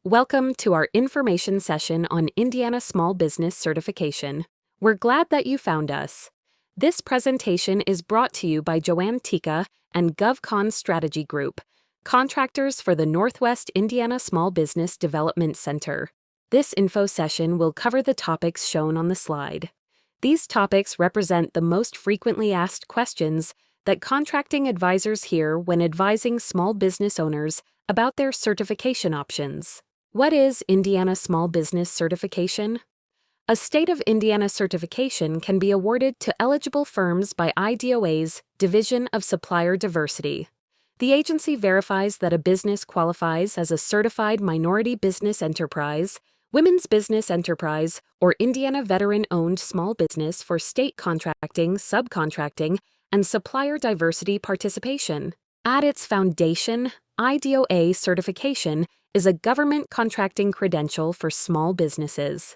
Welcome to our information session on Indiana Small Business Certification. We're glad that you found us. This presentation is brought to you by Joanne Tika and GovCon Strategy Group, contractors for the Northwest Indiana Small Business Development Center. This info session will cover the topics shown on the slide. These topics represent the most frequently asked questions that contracting advisors hear when advising small business owners about their certification options. What is Indiana Small Business Certification? A State of Indiana certification can be awarded to eligible firms by IDOA's Division of Supplier Diversity. The agency verifies that a business qualifies as a certified minority business enterprise, women's business enterprise, or Indiana veteran-owned small business for state contracting, subcontracting, and supplier diversity participation. At its foundation, IDOA certification is a government contracting credential for small businesses.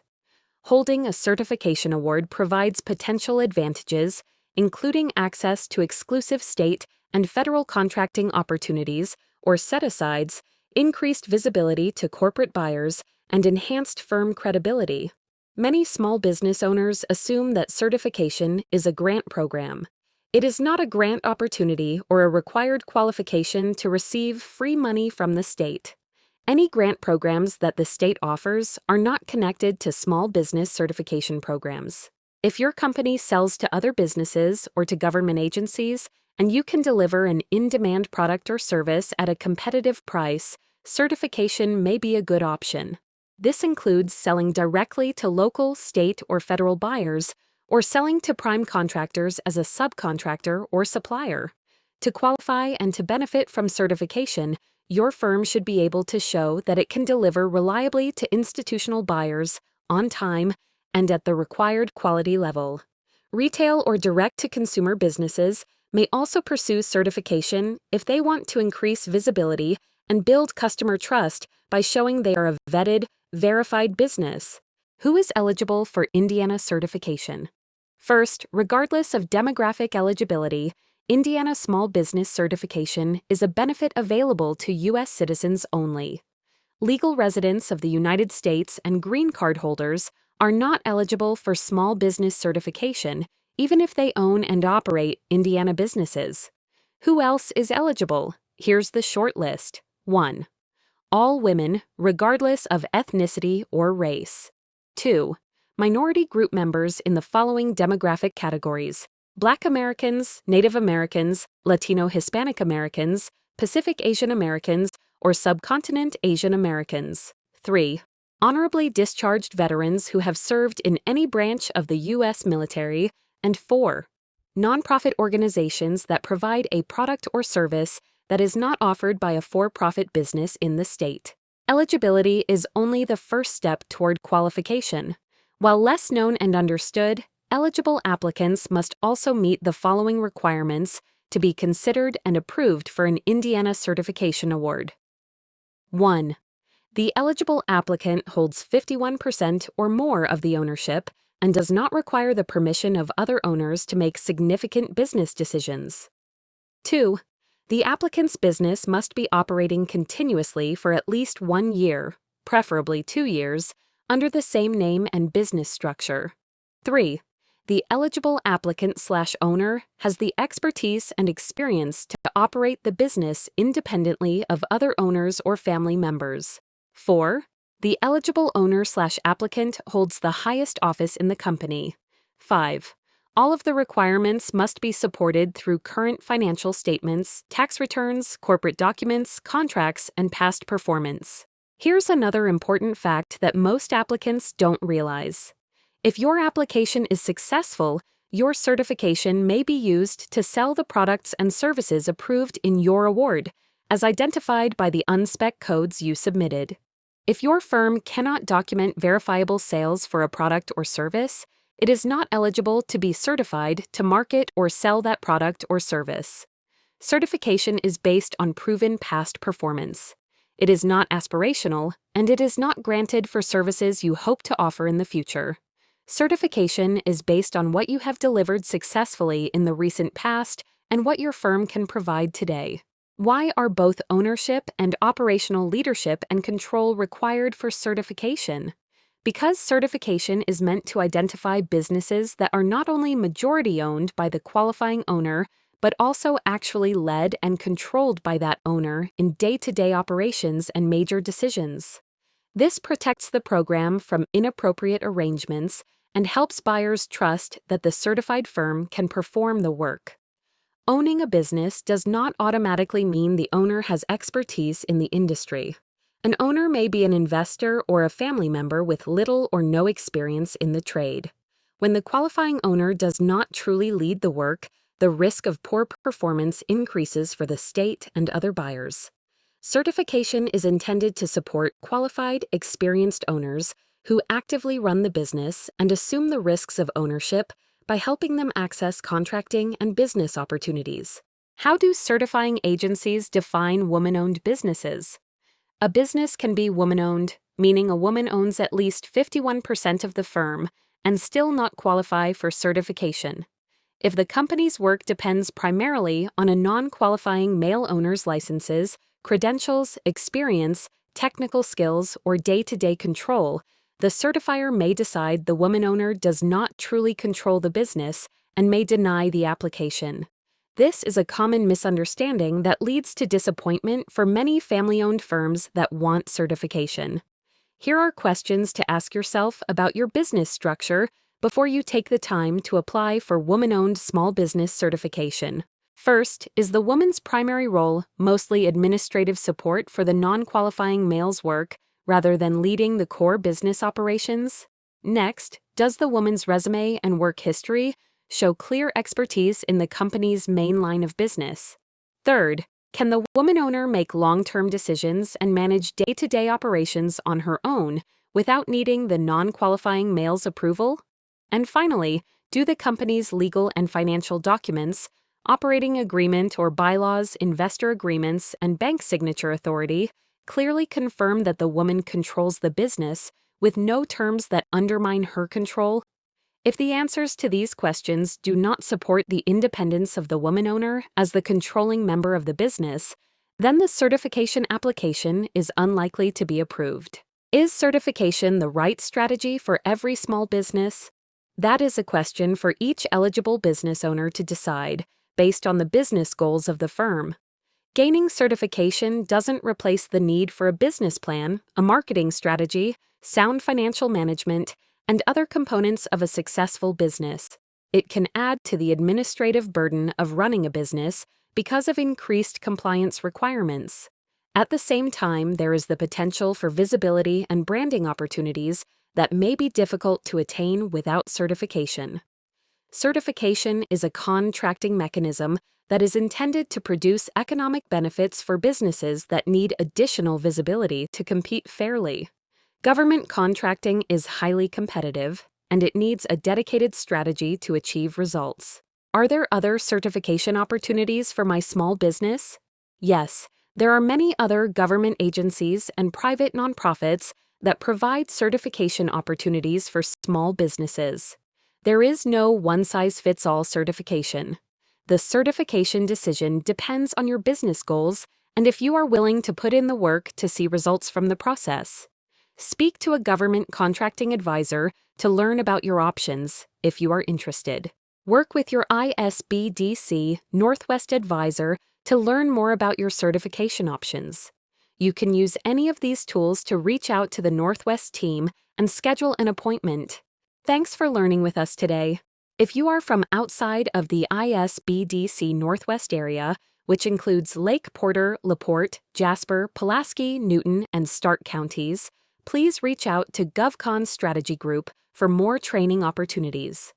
Holding a certification award provides potential advantages, including access to exclusive state and federal contracting opportunities or set-asides, increased visibility to corporate buyers, and enhanced firm credibility. Many small business owners assume that certification is a grant program. It is not a grant opportunity or a required qualification to receive free money from the state. Any grant programs that the state offers are not connected to small business certification programs. If your company sells to other businesses or to government agencies, and you can deliver an in-demand product or service at a competitive price, certification may be a good option. This includes selling directly to local, state, or federal buyers, or selling to prime contractors as a subcontractor or supplier. To qualify and to benefit from certification, your firm should be able to show that it can deliver reliably to institutional buyers, on time, and at the required quality level. Retail or direct-to-consumer businesses may also pursue certification if they want to increase visibility and build customer trust by showing they are a vetted, verified business. Who is eligible for Indiana certification? First, regardless of demographic eligibility, Indiana Small Business Certification is a benefit available to U.S. citizens only. Legal residents of the United States and green card holders are not eligible for small business certification, even if they own and operate Indiana businesses. Who else is eligible? Here's the short list. 1. All women, regardless of ethnicity or race. 2. Minority group members in the following demographic categories: Black Americans, Native Americans, Latino Hispanic Americans, Pacific Asian Americans, or Subcontinent Asian Americans. 3. Honorably discharged veterans who have served in any branch of the U.S. military. And 4. Nonprofit organizations that provide a product or service that is not offered by a for-profit business in the state. Eligibility is only the first step toward qualification. While less known and understood, eligible applicants must also meet the following requirements to be considered and approved for an Indiana certification award. 1. The eligible applicant holds 51% or more of the ownership and does not require the permission of other owners to make significant business decisions. 2. The applicant's business must be operating continuously for at least 1 year, preferably 2 years, under the same name and business structure. 3. The eligible applicant/owner has the expertise and experience to operate the business independently of other owners or family members. 4. The eligible owner/applicant holds the highest office in the company. 5. All of the requirements must be supported through current financial statements, tax returns, corporate documents, contracts, and past performance. Here's another important fact that most applicants don't realize. If your application is successful, your certification may be used to sell the products and services approved in your award, as identified by the unspec codes you submitted. If your firm cannot document verifiable sales for a product or service, it is not eligible to be certified to market or sell that product or service. Certification is based on proven past performance. It is not aspirational, and it is not granted for services you hope to offer in the future. Certification is based on what you have delivered successfully in the recent past and what your firm can provide today. Why are both ownership and operational leadership and control required for certification? Because certification is meant to identify businesses that are not only majority owned by the qualifying owner, but also actually led and controlled by that owner in day-to-day operations and major decisions. This protects the program from inappropriate arrangements and helps buyers trust that the certified firm can perform the work. Owning a business does not automatically mean the owner has expertise in the industry. An owner may be an investor or a family member with little or no experience in the trade. When the qualifying owner does not truly lead the work, the risk of poor performance increases for the state and other buyers. Certification is intended to support qualified, experienced owners who actively run the business and assume the risks of ownership by helping them access contracting and business opportunities. How do certifying agencies define woman-owned businesses? A business can be woman-owned, meaning a woman owns at least 51% of the firm and still not qualify for certification. If the company's work depends primarily on a non-qualifying male owner's licenses, credentials, experience, technical skills, or day-to-day control, the certifier may decide the woman owner does not truly control the business and may deny the application. This is a common misunderstanding that leads to disappointment for many family-owned firms that want certification. Here are questions to ask yourself about your business structure before you take the time to apply for woman-owned small business certification. First, is the woman's primary role mostly administrative support for the non-qualifying male's work rather than leading the core business operations? Next, does the woman's resume and work history show clear expertise in the company's main line of business? Third, can the woman owner make long-term decisions and manage day-to-day operations on her own without needing the non-qualifying male's approval? And finally, do the company's legal and financial documents, operating agreement or bylaws, investor agreements, and bank signature authority clearly confirm that the woman controls the business with no terms that undermine her control? If the answers to these questions do not support the independence of the woman owner as the controlling member of the business, then the certification application is unlikely to be approved. Is certification the right strategy for every small business? That is a question for each eligible business owner to decide, based on the business goals of the firm. Gaining certification doesn't replace the need for a business plan, a marketing strategy, sound financial management, and other components of a successful business. It can add to the administrative burden of running a business because of increased compliance requirements. At the same time, there is the potential for visibility and branding opportunities that may be difficult to attain without certification. Certification is a contracting mechanism that is intended to produce economic benefits for businesses that need additional visibility to compete fairly. Government contracting is highly competitive, and it needs a dedicated strategy to achieve results. Are there other certification opportunities for my small business? Yes, there are many other government agencies and private nonprofits that provide certification opportunities for small businesses. There is no one-size-fits-all certification. The certification decision depends on your business goals and if you are willing to put in the work to see results from the process. Speak to a government contracting advisor to learn about your options if you are interested. Work with your ISBDC Northwest advisor to learn more about your certification options. You can use any of these tools to reach out to the Northwest team and schedule an appointment. Thanks for learning with us today. If you are from outside of the ISBDC Northwest area, which includes Lake Porter, LaPorte, Jasper, Pulaski, Newton, and Stark counties, please reach out to GovCon Strategy Group for more training opportunities.